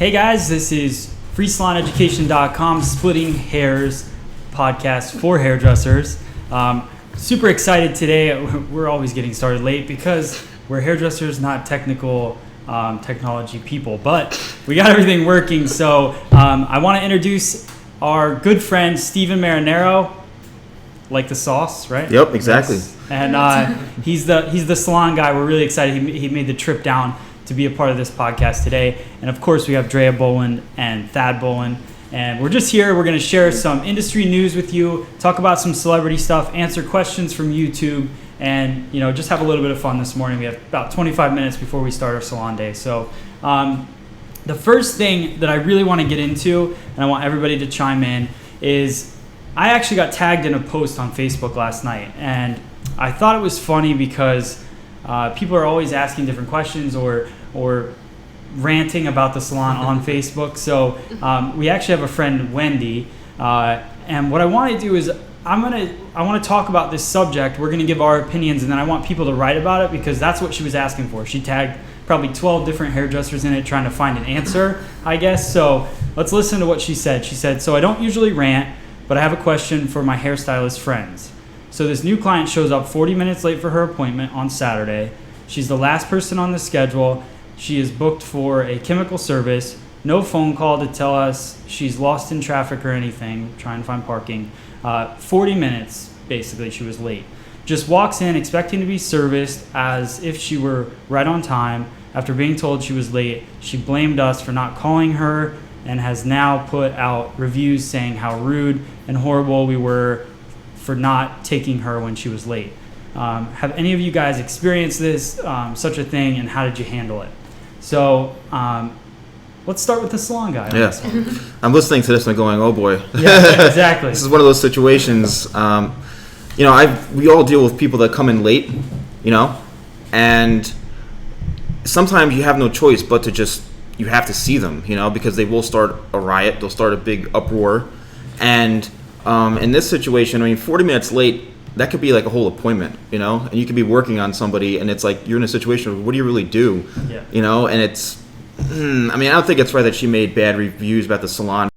Hey guys, this is FreeSalonEducation.com Splitting Hairs podcast for hairdressers. Super excited today. We're always getting started late because we're hairdressers, not technical technology people, but we got everything working. So I want to introduce our good friend Steven Marinero, like the sauce, right? Yep, exactly. Yes. And he's the salon guy. We're really excited. He made the trip down to be a part of this podcast today. And of course, we have Drea Boland and Thad Boland. And we're just here. We're going to share some industry news with you, talk about some celebrity stuff, answer questions from YouTube, and just have a little bit of fun this morning. We have about 25 minutes before we start our salon day. So the first thing that I really want to get into, and I want everybody to chime in, is I actually got tagged in a post on Facebook last night. And I thought it was funny because people are always asking different questions or ranting about the salon on Facebook. So we actually have a friend, Wendy, and what I want to do is I want to talk about this subject. We're going to give our opinions, and then I want people to write about it because that's what she was asking for. She tagged probably 12 different hairdressers in it trying to find an answer, I guess. So let's listen to what she said. She said, "So I don't usually rant, but I have a question for my hairstylist friends. So this new client shows up 40 minutes late for her appointment on Saturday. She's the last person on the schedule. She is booked for a chemical service. No phone call to tell us she's lost in traffic or anything, trying to find parking. 40 minutes, basically, she was late. Just walks in expecting to be serviced as if she were right on time. After being told she was late, she blamed us for not calling her and has now put out reviews saying how rude and horrible we were for not taking her when she was late. Have any of you guys experienced this, such a thing, and how did you handle it?" So let's start with the salon guy. Yeah, I'm listening to this and going, "Oh boy." Yeah, exactly. This is one of those situations. We all deal with people that come in late, and sometimes you have no choice but to you have to see them, because they will start a riot. They'll start a big uproar, and in this situation, 40 minutes late. That could be like a whole appointment, and you could be working on somebody, and it's like you're in a situation of what do you really do, and it's, I don't think it's right that she made bad reviews about the salon.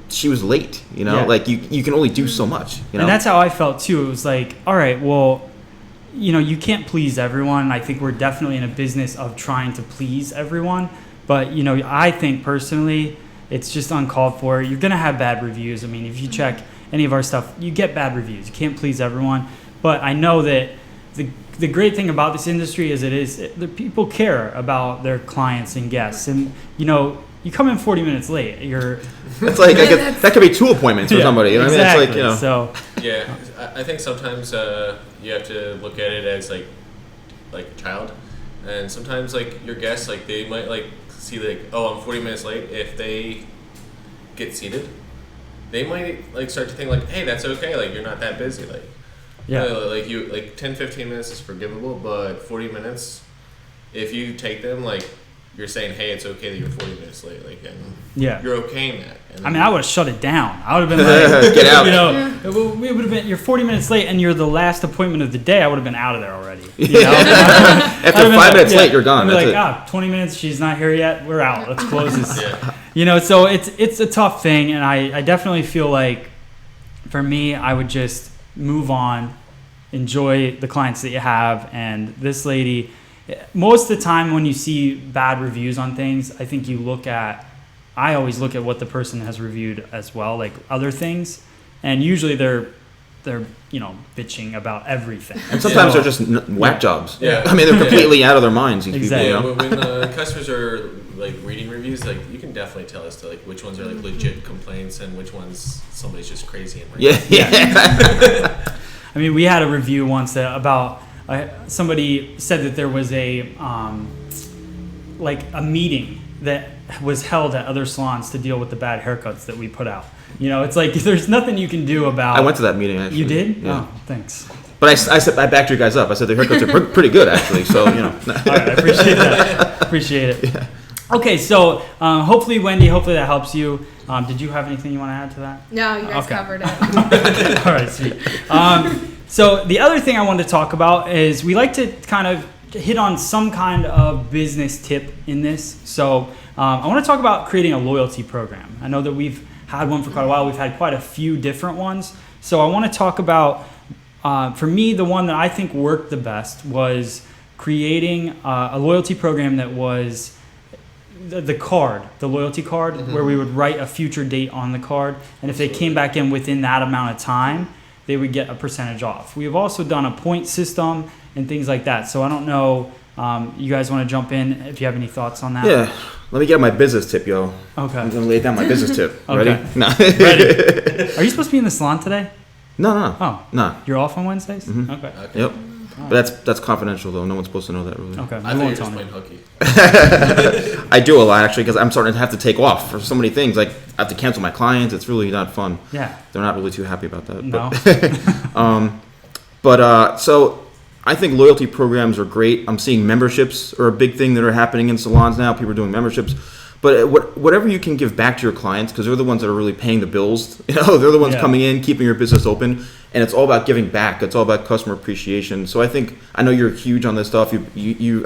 She was late, like you can only do so much, And that's how I felt too. It was like, all right, well, you can't please everyone. I think we're definitely in a business of trying to please everyone, but I think personally, it's just uncalled for. You're gonna have bad reviews. If you check any of our stuff, you get bad reviews. You can't please everyone. But I know that the great thing about this industry is the people care about their clients and guests. And you come in 40 minutes late. It's like that could be 2 appointments for somebody. Exactly. It's like, So yeah, I think sometimes you have to look at it as like a child, and sometimes your guests they might see oh, I'm 40 minutes late. If they get seated, they might start to think hey, that's okay, you're not that busy, 10-15 minutes is forgivable, but 40 minutes, if you take them you're saying, hey, it's okay that you're 40 minutes late, and you're okaying that. And I would have shut it down. I would have been like, get out. We would have been, you're 40 minutes late and you're the last appointment of the day. I would have been out of there already. After 5 minutes late, you're gone. I'd be like, 20 minutes, she's not here yet. We're out. Let's close this. So it's a tough thing, and I definitely feel like, for me, I would just move on, enjoy the clients that you have, and this lady. Most of the time when you see bad reviews on things, I think I always look at what the person has reviewed as well, other things, and usually they're bitching about everything. And sometimes they're just whack jobs. Yeah. They're completely out of their minds. These exactly. people, When customers are reading reviews, you can definitely tell as to which ones are legit complaints and which ones somebody's just crazy and yeah. We had a review once about. Somebody said that there was a meeting that was held at other salons to deal with the bad haircuts that we put out. It's there's nothing you can do about. I went to that meeting actually. You did? Yeah. Oh, thanks. But I backed you guys up. I said the haircuts are pretty good actually. So All right, I appreciate that. Appreciate it. Yeah. Okay, so hopefully, Wendy, that helps you. Did you have anything you want to add to that? No, you guys covered it. All right, sweet. So the other thing I wanted to talk about is we like to kind of hit on some kind of business tip in this. So I want to talk about creating a loyalty program. I know that we've had one for quite a while. We've had quite a few different ones. So I want to talk about, for me, the one that I think worked the best was creating a loyalty program that was the loyalty card, where we would write a future date on the card. And if they came back in within that amount of time, they would get a percentage off. We have also done a point system and things like that. So I don't know, you guys want to jump in if you have any thoughts on that? Yeah. Let me get my business tip, yo. Okay. I'm going to lay down my business tip. Okay. Ready? No. Ready. Are you supposed to be in the salon today? No. Oh. No. You're off on Wednesdays? Mhm. Okay. Yep. But that's confidential, though. No one's supposed to know that, really. Okay. I We thought you were won't just tell playing anyone. hooky. I do a lot, actually, because I'm starting to have to take off for so many things. Like, I have to cancel my clients. It's really not fun. Yeah. They're not really too happy about that. No. So I think loyalty programs are great. I'm seeing memberships are a big thing that are happening in salons now. People are doing memberships. But whatever you can give back to your clients, because they're the ones that are really paying the bills. You know, they're the ones coming in, keeping your business open, and it's all about giving back. It's all about customer appreciation. So I know you're huge on this stuff. I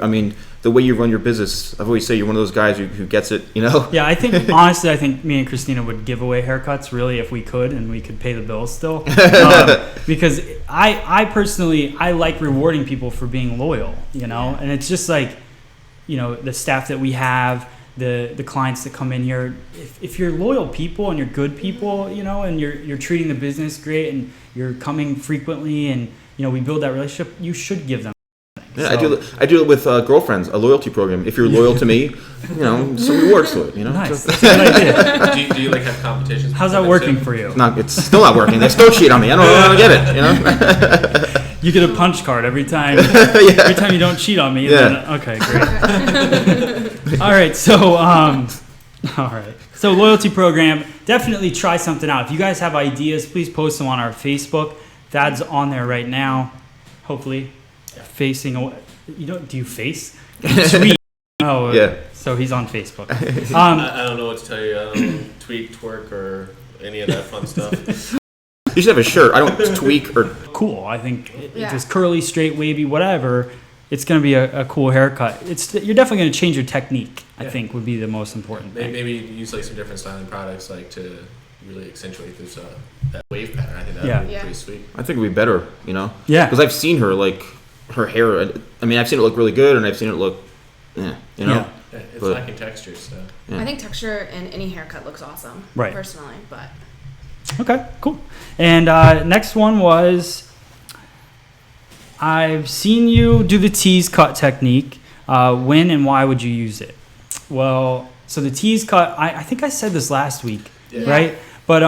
mean, the way you run your business, I've always say you're one of those guys who gets it. You know. Yeah, honestly, I think me and Christina would give away haircuts really if we could, and we could pay the bills still. Because I personally, I like rewarding people for being loyal, you know, and it's just like, you know, the staff that we have, the clients that come in here. If you're loyal people and you're good people, you know, and you're treating the business great and you're coming frequently, and you know, we build that relationship, you should give them. Yeah, so, I do it with girlfriends, a loyalty program. If you're loyal to me, you know, some rewards to it. You know, nice. That's a good idea. do you like have competitions? How's that working for you? No, it's still not working. They still cheat on me. I don't get it. You know. You get a punch card every time. Every time you don't cheat on me. Yeah. Then, okay, great. All right. So loyalty program. Definitely try something out. If you guys have ideas, please post them on our Facebook. Thad's on there right now. Hopefully, facing away. Do you face? Tweet. Oh, yeah. So he's on Facebook. I don't know what to tell you. I don't tweet, twerk, or any of that fun stuff. You should have a shirt. I don't tweak or. Cool. I think just curly, straight, wavy, whatever. It's going to be a cool haircut. You're definitely going to change your technique. I think would be the most important thing. Maybe use like some different styling products, like to really accentuate this that wave pattern. I think that would be pretty sweet. I think it would be better, you know. Yeah. Because I've seen her her hair. I mean, I've seen it look really good, and I've seen it look, you know. Yeah, it's lacking texture, so. Yeah. I think texture in any haircut looks awesome. Right. Personally, but. Okay, cool. And next one was, I've seen you do the tease cut technique. When and why would you use it? Well, so the tease cut, I think I said this last week, right? But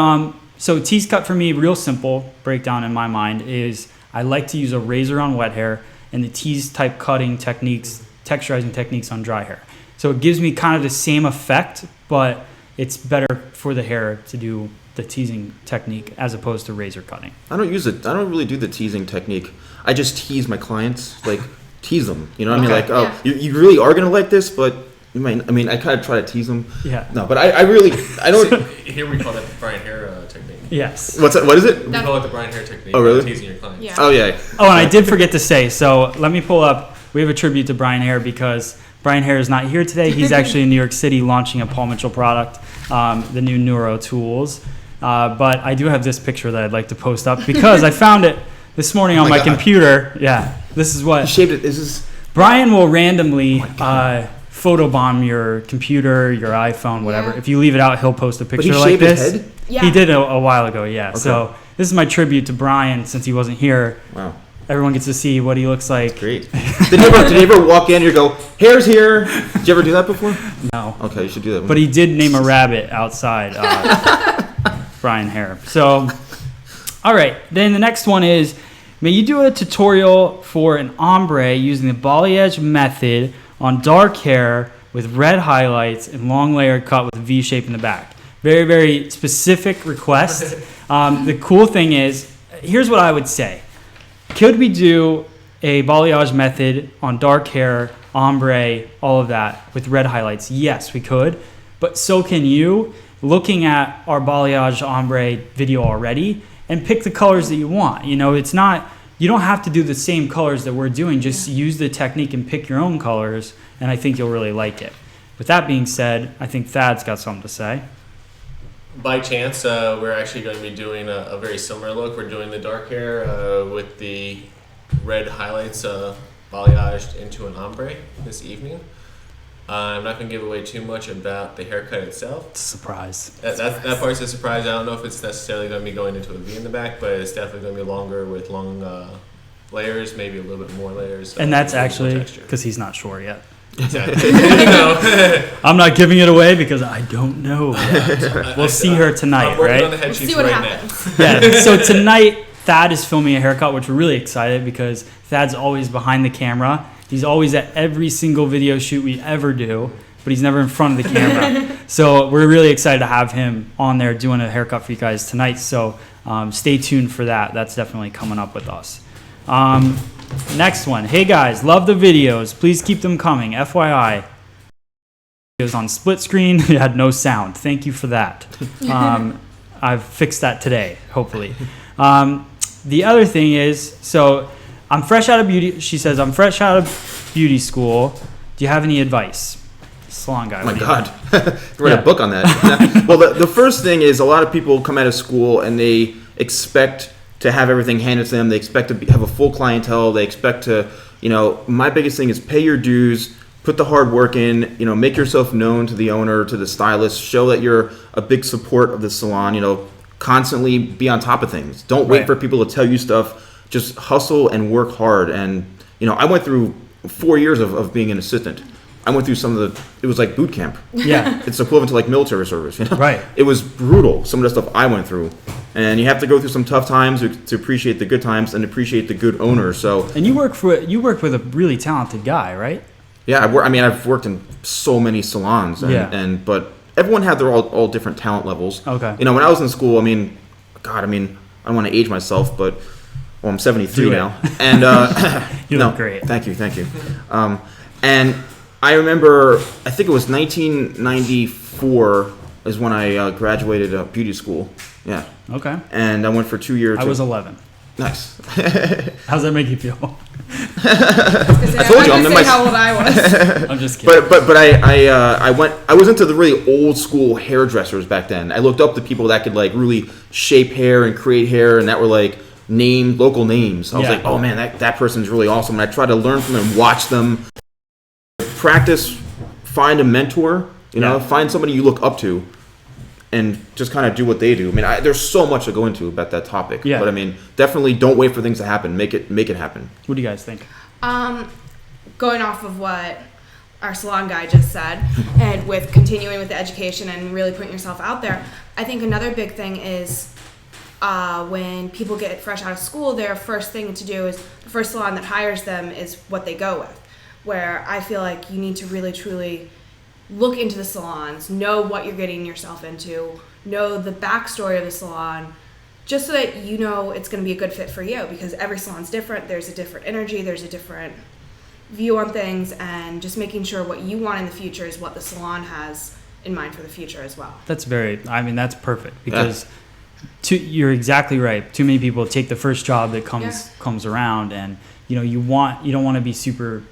so tease cut for me, real simple breakdown in my mind is I like to use a razor on wet hair and the tease type cutting techniques, texturizing techniques on dry hair. So it gives me kind of the same effect, but it's better for the hair to do the teasing technique as opposed to razor cutting. I don't use it. I don't really do the teasing technique. I just tease my clients, like tease them. You know what I mean? Like, oh, you really are gonna like this, but you might. I mean, I kind of try to tease them. Yeah. No, but I really don't. Here we call that the Brian Hair technique. Yes. What's that? What is it? We call it the Brian Hair technique. Oh, really? Teasing your clients. Yeah. Oh yeah. Oh, and I did forget to say. So let me pull up. We have a tribute to Brian Hair because Brian Hair is not here today. He's actually in New York City launching a Paul Mitchell product, the new Neuro Tools. But I do have this picture that I'd like to post up because I found it this morning on my computer. Yeah, this is what. He shaved it. This is. Brian will randomly photobomb your computer, your iPhone, whatever. Yeah. If you leave it out, he'll post a picture But he like shaved this. his head? Yeah. He did a while ago, yeah. Okay. So this is my tribute to Brian since he wasn't here. Wow. Everyone gets to see what he looks like. Great. Did you ever walk in and you go, hair's here? Did you ever do that before? No. Okay, you should do that. But he did name a rabbit outside Brian Hair. So, all right. Then the next one is, may you do a tutorial for an ombre using the balayage method on dark hair with red highlights and long layer cut with a V shape in the back. Very, very specific request. The cool thing is, here's what I would say. Could we do a balayage method on dark hair, ombre, all of that with red highlights? Yes, we could. But so can you, looking at our balayage ombre video already, and pick the colors that you want. You know, it's not, you don't have to do the same colors that we're doing. Just use the technique and pick your own colors, and I think you'll really like it. with that being said, I think Thad's got something to say. By chance, we're actually going to be doing a very similar look. We're doing the dark hair with the red highlights balayaged into an ombre this evening. I'm not going to give away too much about the haircut itself. It's a surprise. That part's a surprise. I don't know if it's necessarily going to be going into a V in the back, but it's definitely going to be longer with long layers, maybe a little bit more layers. And that's actually because he's not sure yet. Exactly. I'm not giving it away because I don't know yet. We'll see her tonight, right? On the head See what happens. Yeah. So tonight, Thad is filming a haircut, which we're really excited because Thad's always behind the camera. He's always at every single video shoot we ever do, but he's never in front of the camera. So we're really excited to have him on there doing a haircut for you guys tonight. So stay tuned for that. That's definitely coming up with us. Next one. Hey guys, love the videos. Please keep them coming. FYI. Videos on split screen. It had no sound. Thank you for that. I've fixed that today, hopefully. The other thing is, so I'm fresh out of beauty. She says, I'm fresh out of beauty school. Do you have any advice? Salon Guy. Oh my God. Write a book on that. Well, the first thing is a lot of people come out of school and they expect to have everything handed to them. They expect to have a full clientele. They expect to, my biggest thing is pay your dues, put the hard work in, make yourself known to the owner, to the stylist, show that you're a big support of the salon, constantly be on top of things. Don't wait for people to tell you stuff. Just hustle and work hard. And, I went through 4 years of being an assistant. I went through it was like boot camp. Yeah. It's equivalent to like military service, Right. It was brutal, some of the stuff I went through. And you have to go through some tough times to appreciate the good times and appreciate the good owner. So. And you work with a really talented guy, right? Yeah, I've worked in so many salons, but everyone had their all different talent levels. Okay. When I was in school, I don't want to age myself, but I'm 73 now, and you look great. Thank you. And I remember, I think it was 1994 is when I graduated beauty school. Yeah. Okay. And I went for 2 years. I was 11. Nice. How's that make you feel? I told you I'm how old I was. I'm just kidding. But I was into the really old school hairdressers back then. I looked up to people that could like really shape hair and create hair, and that were like local names. I was like, oh man, that person's really awesome. And I tried to learn from them, watch them, practice, find a mentor. Find somebody you look up to, and just kind of do what they do. There's so much to go into about that topic. Yeah. But definitely don't wait for things to happen. Make it happen. What do you guys think? Going off of what our salon guy just said, and with continuing with the education and really putting yourself out there, I think another big thing is when people get fresh out of school, their first thing to do is the first salon that hires them is what they go with. Where I feel like you need to really truly look into the salons, know what you're getting yourself into, know the backstory of the salon, just so that it's going to be a good fit for you, because every salon's different. There's a different energy, there's a different view on things, and just making sure what you want in the future is what the salon has in mind for the future as well. That's that's perfect, because you're exactly right. Too many people take the first job that comes around, and you don't want to be super.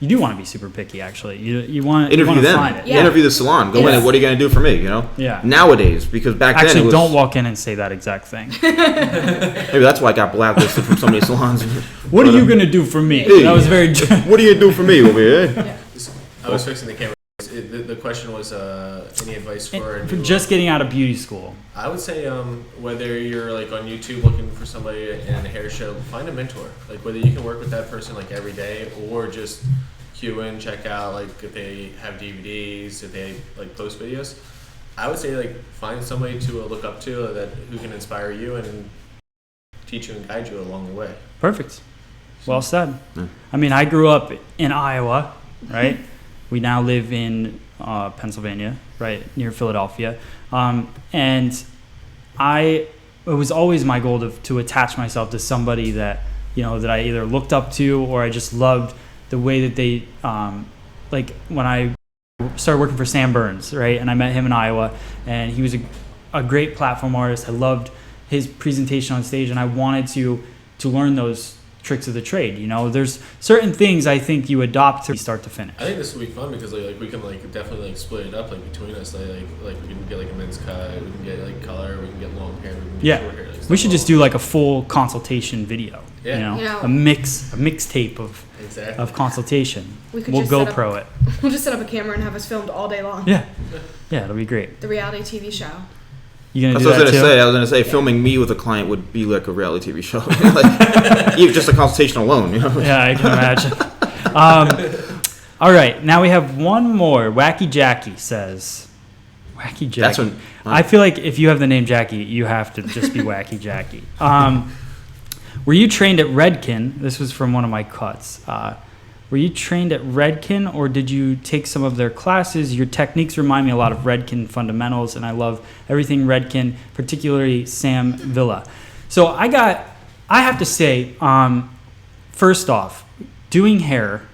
You do want to be super picky, actually. You want interview to them. find it. Yeah. Interview the salon. Go in and what are you going to do for me? Yeah. Nowadays, because back then actually, don't walk in and say that exact thing. Maybe that's why I got blacklisted from so many salons. What are you going to do for me? Hey, that was very. What do you do for me over here? I was fixing the camera. The question was any advice for just getting out of beauty school. I would say whether you're like on YouTube looking for somebody in a hair show, find a mentor. Like whether you can work with that person like every day, or just queue in, check out like if they have DVDs, if they like post videos. I would say like find somebody to look up to who can inspire you and teach you and guide you along the way. Perfect. Well said. I grew up in Iowa, right? We now live in Pennsylvania, right near Philadelphia, and it was always my goal to attach myself to somebody that that I either looked up to, or I just loved the way that they like when I started working for Sam Burns, right, and I met him in Iowa, and he was a great platform artist. I loved his presentation on stage, and I wanted to learn those tricks of the trade. There's certain things I think you adopt to start to finish. I think this will be fun because like we can like definitely like split it up like between us. Like we can get like a men's cut, we can get like color, we can get long hair, we can get short hair. Like, we should just do like a full consultation video. Yeah. A mixtape of consultation. We'll just GoPro it. We'll just set up a camera and have us filmed all day long. Yeah, it'll be great. The reality TV show. You gonna That's do what that too? I was gonna say. Filming me with a client would be like a reality TV show. Like, even just a consultation alone. Yeah, I can imagine. All right, now we have one more. Wacky Jackie says, Wacky Jackie. That's when, I feel like if you have the name Jackie, you have to just be Wacky Jackie. Were you trained at Redken? This was from one of my cuts. Were you trained at Redken, or did you take some of their classes? Your techniques remind me a lot of Redken fundamentals, and I love everything Redken, particularly Sam Villa. So I have to say, first off, doing hair,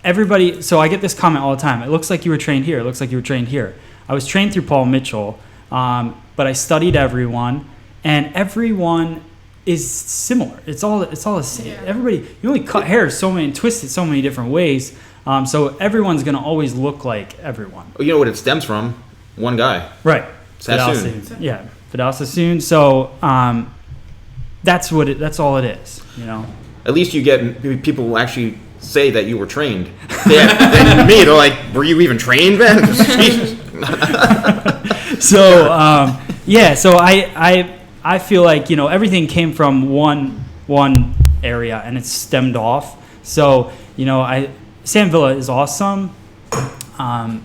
everybody, so I get this comment all the time. It looks like you were trained here. It looks like you were trained here. I was trained through Paul Mitchell, but I studied everyone, and everyone is similar. It's all the same. Yeah. Everybody, you only cut hair twist it so many different ways. So everyone's gonna always look like everyone. you know what it stems from? One guy. Right. Sassoon. Yeah, Fidel Sassoon. So that's all it is. At least you get people who actually say that you were trained. Than me, they're like, "Were you even trained, man?" Jesus. So so I feel like everything came from one area and it's stemmed off. So Sam Villa is awesome. I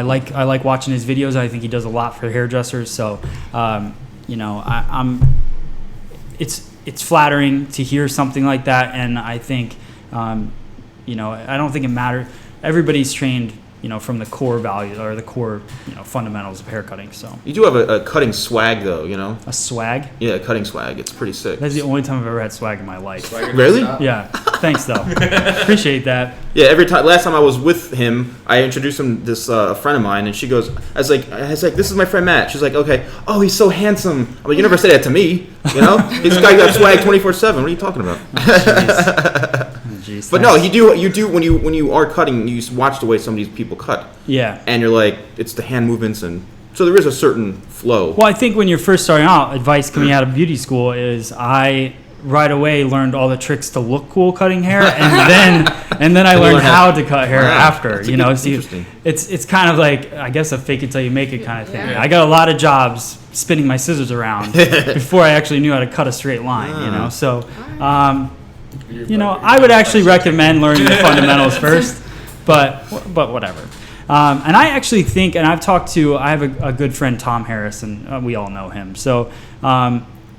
like watching his videos. I think he does a lot for hairdressers. So it's flattering to hear something like that, and I think I don't think it matters. Everybody's trained from the core value or the core fundamentals of haircutting. So You do have a cutting swag, though. a swag. Yeah, a cutting swag. It's pretty sick. That's the only time I've ever had swag in my life. Really? Yeah. Thanks though. Appreciate that. Yeah, last time I was with him, I introduced him to this a friend of mine, and she goes, I was like, "This is my friend Matt." She's like, "Okay, oh, he's so handsome." I'm like, "You never say that to me, This guy got swag 24/7. What are you talking about?" Jeez, But no, you do when you are cutting, you watch the way some of these people cut, Yeah. and you're like, it's the hand movements, and so there is a certain flow. Well, I think when you're first starting out, advice coming out of beauty school is I right away learned all the tricks to look cool cutting hair, and then I learned how to cut hair after. That's interesting. It's kind of like, I guess, a fake it till you make it kind of thing. Yeah. I got a lot of jobs spinning my scissors around before I actually knew how to cut a straight line. So. I would actually recommend learning the fundamentals first, but whatever. And I actually think, and I have a good friend, Tom Harris, and we all know him. So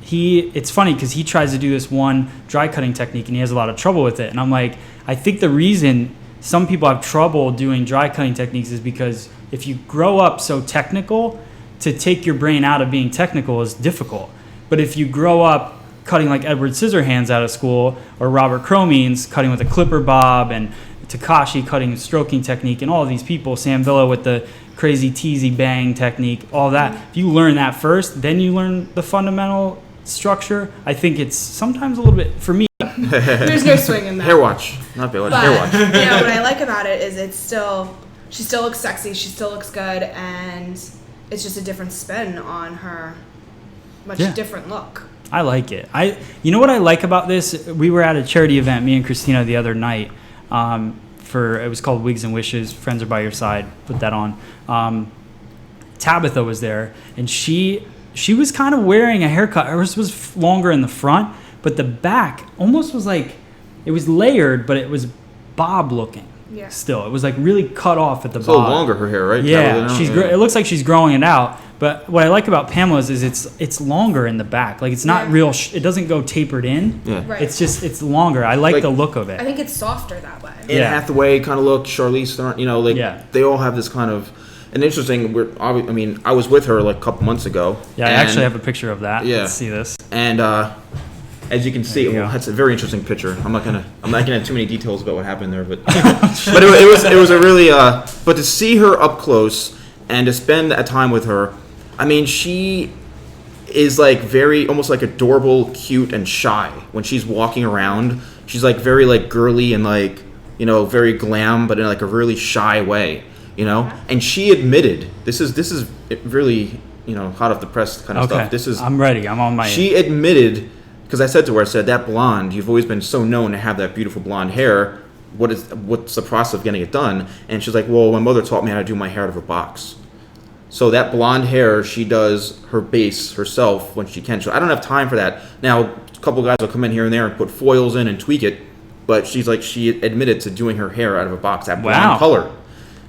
it's funny because he tries to do this one dry cutting technique, and he has a lot of trouble with it. And I'm like, I think the reason some people have trouble doing dry cutting techniques is because if you grow up so technical, to take your brain out of being technical is difficult. But if you grow up cutting like Edward Scissorhands out of school, or Robert Cromines cutting with a clipper bob, and Takashi cutting with stroking technique, and all of these people, Sam Villa with the crazy teasy bang technique, all that. If you learn that first, then you learn the fundamental structure. I think it's sometimes a little bit, for me. There's no swing in that. Hair watch, not Baywatch. But, Hair watch. what I like about it is she still looks sexy, she still looks good, and it's just a different spin on her much different look. I like it. You know what I like about this? We were at a charity event, me and Christina, the other night. It was called Wigs and Wishes. Friends Are by Your Side. Put that on. Tabitha was there, and she was kind of wearing a haircut. Hers was longer in the front, but the back almost was like, it was layered, but it was bob looking. Yeah. Still, it was like really cut off at the It's a little bob. longer her hair, right? Yeah, Tabitha? it looks like she's growing it out. But what I like about Pamela's is it's longer in the back. Like it's not real. It doesn't go tapered in. Yeah. Right. It's longer. I like the look of it. I think it's softer that way. Anne Hathaway kind of look, Charlize Theron, they all have this kind of an interesting. I was with her like a couple months ago. Yeah, I actually have a picture of that. Yeah. Let's see this. And as you can see, that's a very interesting picture. I'm not gonna have too many details about what happened there, but but it was a really but to see her up close and to spend a time with her, I mean, she is like very almost like adorable, cute, and shy when she's walking around. She's like very like girly and like, you know, very glam, but in like a really shy way, you know. And she admitted this is really, you know, hot off the press kind of stuff. This is I'm ready. I'm on my. She admitted, because I said to her, I said, that blonde, you've always been so known to have that beautiful blonde hair. What's the process of getting it done? And she's like, well, my mother taught me how to do my hair out of a box. So that blonde hair, she does her base herself when she can. So I don't have time for that. Now, a couple guys will come in here and there and put foils in and tweak it, but she admitted to doing her hair out of a box, that blonde color.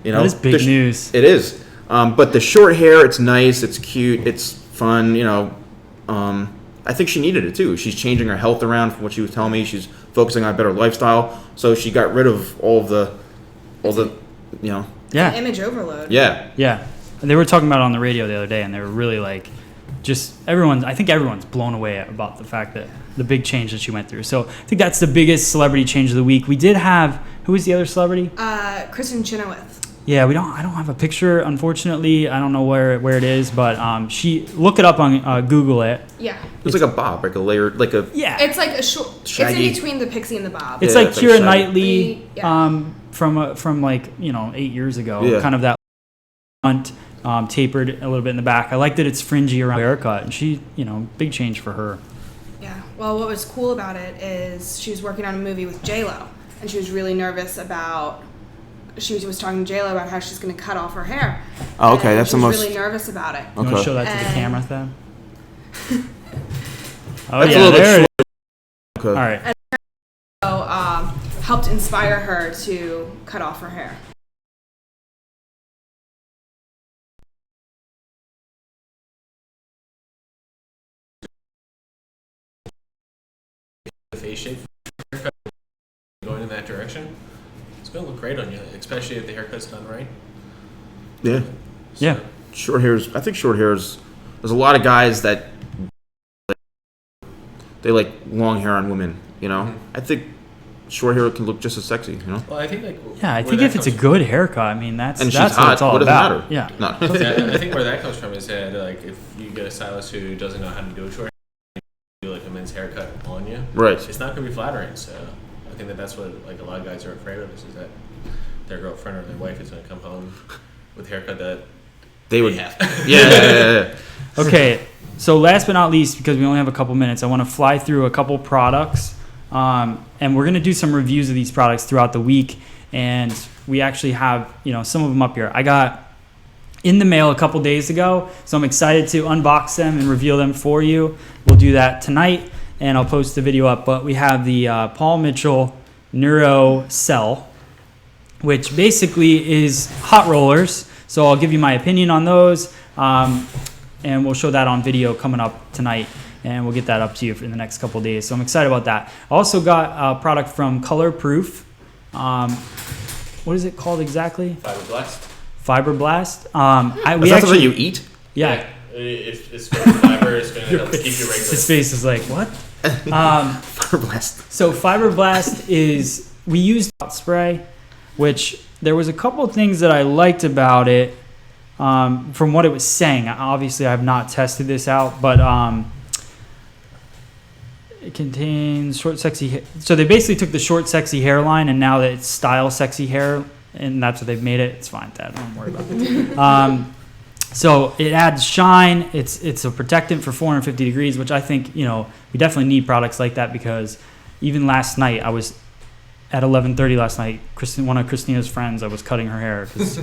You know, that is big news. It is. But the short hair, it's nice, it's cute, it's fun, you know. I think she needed it too. She's changing her health around from what she was telling me. She's focusing on a better lifestyle. So she got rid of all the, you know. Yeah. Image overload. Yeah. Yeah. They were talking about it on the radio the other day, and they were really like, I think everyone's blown away about the fact that the big change that she went through. So I think that's the biggest celebrity change of the week. We did have, who was the other celebrity? Kristen Chenoweth. Yeah, I don't have a picture, unfortunately. I don't know where it is, but look it up on Google it. Yeah. It's like a bob, like a layered, like a. Yeah. It's like a short. Shaggy. It's in between the pixie and the bob. It's Yeah, like it's like Keira shaggy. Knightley, Yeah. from like, you know, 8 years ago. Yeah. Kind of that front, tapered a little bit in the back. I like that it's fringy around the haircut, and she, you know, big change for her. Yeah. Well, what was cool about it is she was working on a movie with J-Lo, and she was really nervous about. She was talking to J-Lo about how she's going to cut off her hair. Oh, okay, And that's she the was most. really nervous about it. You want to show that to the And- camera, then? Oh, That's yeah, a little bit there it is. Okay. All right. So, helped inspire her to cut off her hair. The face shape haircut going in that direction, it's going to look great on you, especially if the haircut's done right. Yeah. So, Yeah. Short hairs. I think short hairs. There's a lot of guys that they like long hair on women. You know. I think short hair can look just as sexy. You know. Well, I think like Yeah, I where think that if it's a comes good haircut, I mean, that's And she's what hot. it's all What does it about. matter? Yeah. No. from. Yeah, I think where that comes from is that like if you get a stylist who doesn't know how to do a short hair, do like a men's haircut on you, Right. it's not going to be flattering. So I think that's what like a lot of guys are afraid of is that their girlfriend or their wife is going to come home with a haircut that They would. have. Yeah. Okay, so last but not least, because we only have a couple minutes, I want to fly through a couple products, and we're going to do some reviews of these products throughout the week, and we actually have, you know, some of them up here. I got in the mail a couple days ago, so I'm excited to unbox them and reveal them for you. We'll do that tonight, and I'll post the video up, but we have the Paul Mitchell Neuro Cell, which basically is hot rollers. So I'll give you my opinion on those, and we'll show that on video coming up tonight, and we'll get that up to you in the next couple of days. So I'm excited about that. I also got a product from Color Proof. What is it called exactly? Fiberblast. Fiberblast. Is that something you eat? Yeah. If it's going to fiber, it's going to help keep you regular. His face is like, what? Fiberblast. So Fiberblast is, we used spray, which there was a couple of things that I liked about it from what it was saying. Obviously, I have not tested this out, but it contains short, sexy hair. So they basically took the short, sexy hairline, and now that it's style, sexy hair, and that's what they've made it. It's fine, Dad. Don't worry about it. So it adds shine. It's a protectant for 450 degrees, which I think, you know, we definitely need products like that, because even last night I was at 11:30 last night. One of Christina's friends, I was cutting her hair because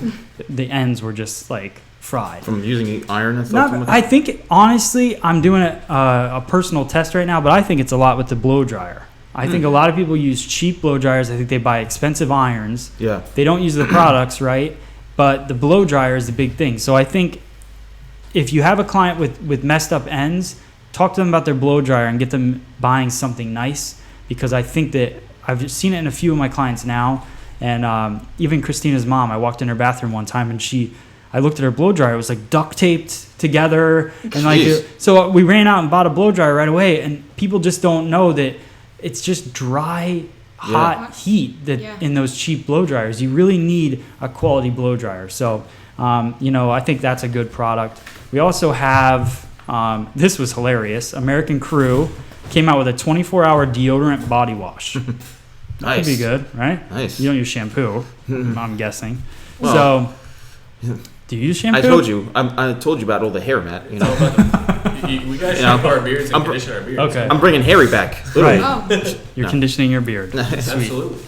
the ends were just like fried. From using iron and stuff. I think honestly, I'm doing a personal test right now, but I think it's a lot with the blow dryer. I think a lot of people use cheap blow dryers. I think they buy expensive irons. Yeah. They don't use the products, right? But the blow dryer is the big thing. So I think if you have a client with messed up ends, talk to them about their blow dryer and get them buying something nice, because I think that I've just seen it in a few of my clients now. And even Christina's mom, I walked in her bathroom one time and I looked at her blow dryer. It was like duct taped together. And Jeez. so we ran out and bought a blow dryer right away. And people just don't know that it's just dry, hot heat that in those cheap blow dryers. You really need a quality blow dryer. So, I think that's a good product. We also have This was hilarious. American Crew came out with a 24-hour deodorant body wash. That could be good, right? Nice. You don't use shampoo, I'm guessing. Well, so, do you use shampoo? I told you. I told you about all the hair, Matt. You know, we gotta shampoo our beards and condition our beards. Okay. I'm bringing Harry back. Literally. Right. You're conditioning your beard. Sweet. Absolutely.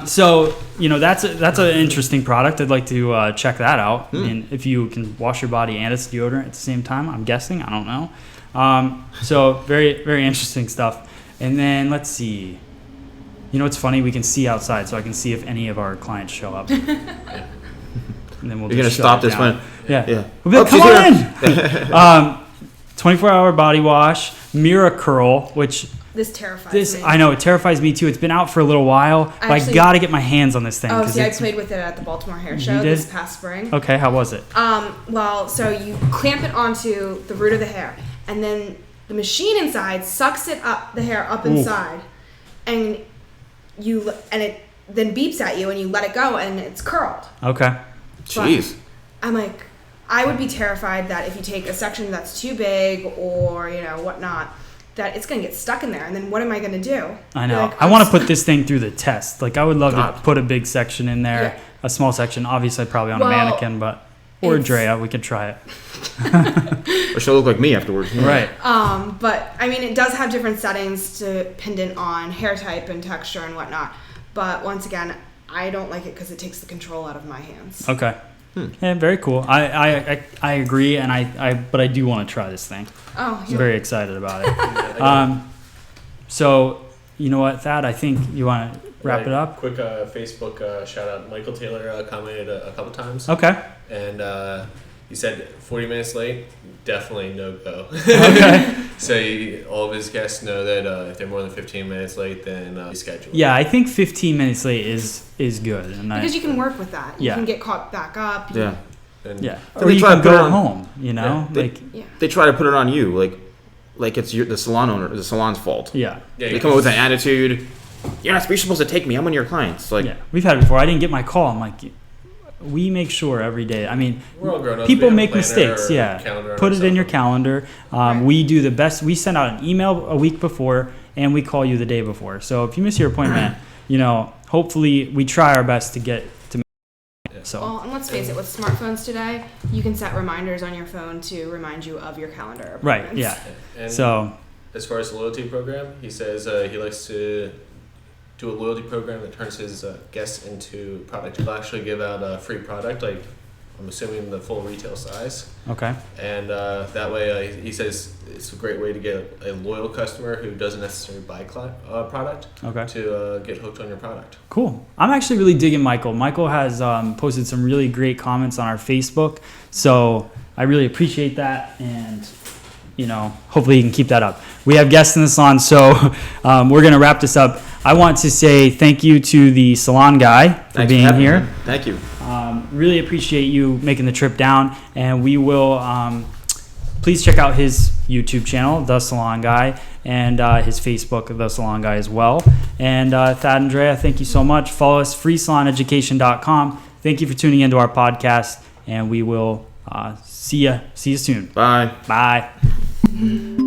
So that's an interesting product. I'd like to check that out. I mean, if you can wash your body and it's deodorant at the same time, I'm guessing. I don't know. So very, very interesting stuff. And then let's see. You know, it's funny. We can see outside, so I can see if any of our clients show up. And then we'll. You're gonna just stop shut it this down. one. Yeah. Yeah. We'll be like, come on in. 24-hour body wash, Mira Curl, which. This terrifies me. I know, it terrifies me too. It's been out for a little while, but I got to get my hands on this thing. Oh, see, I played with it at the Baltimore Hair Show this past spring. Okay, how was it? Well, so you clamp it onto the root of the hair, and then the machine inside sucks it up, the hair up inside, and it then beeps at you, and you let it go, and it's curled. Okay. Jeez. But I'm like, I would be terrified that if you take a section that's too big or whatnot, that it's going to get stuck in there, and then what am I going to do? I know. I want to put this thing through the test. Like, I would love to put a big section in there, a small section, obviously probably on a mannequin, or Drea, we could try it. Or she'll look like me afterwards. Right. But, I mean, it does have different settings dependent on hair type and texture and whatnot. But, once again, I don't like it because it takes the control out of my hands. Okay. Yeah, very cool. I agree, but I do want to try this thing. Oh, I'm very excited about it. So, you know what, Thad? I think you want to wrap it up. Quick Facebook shout out. Michael Taylor commented a couple times. Okay. And he said 40 minutes late, definitely no go. Okay. So all of his guests know that if they're more than 15 minutes late, then reschedule. Yeah, I think 15 minutes late is good. And because you can work with that. You can get caught back up. Yeah. And or you can go home, they try to put it on you, like it's the salon owner, the salon's fault. Yeah. They come up with an attitude. You're supposed to take me. I'm one of your clients. Like, we've had it before. I didn't get my call. I'm like, we make sure every day. I mean, we're all grown up. people make mistakes. Yeah. Put it in your calendar. We do the best. We send out an email a week before, and we call you the day before. So if you miss your appointment, hopefully we try our best to get to. So. Well, and let's face it, with smartphones today, you can set reminders on your phone to remind you of your calendar. Right. Yeah. And so, as far as the loyalty program, he says he likes to do a loyalty program that turns his guests into product. He'll actually give out a free product, like I'm assuming the full retail size. Okay. And that way, he says it's a great way to get a loyal customer who doesn't necessarily buy product to get hooked on your product. Cool. I'm actually really digging Michael. Michael has posted some really great comments on our Facebook, so I really appreciate that, and hopefully you can keep that up. We have guests in the salon, so we're going to wrap this up. I want to say thank you to the Salon Guy for being here. Me. Thank you. Really appreciate you making the trip down, and we will please check out his YouTube channel, The Salon Guy, and his Facebook, The Salon Guy as well. And Thad and Drea, thank you so much. Follow us, freesaloneducation.com. Thank you for tuning into our podcast, and we will see you soon. Bye. Bye.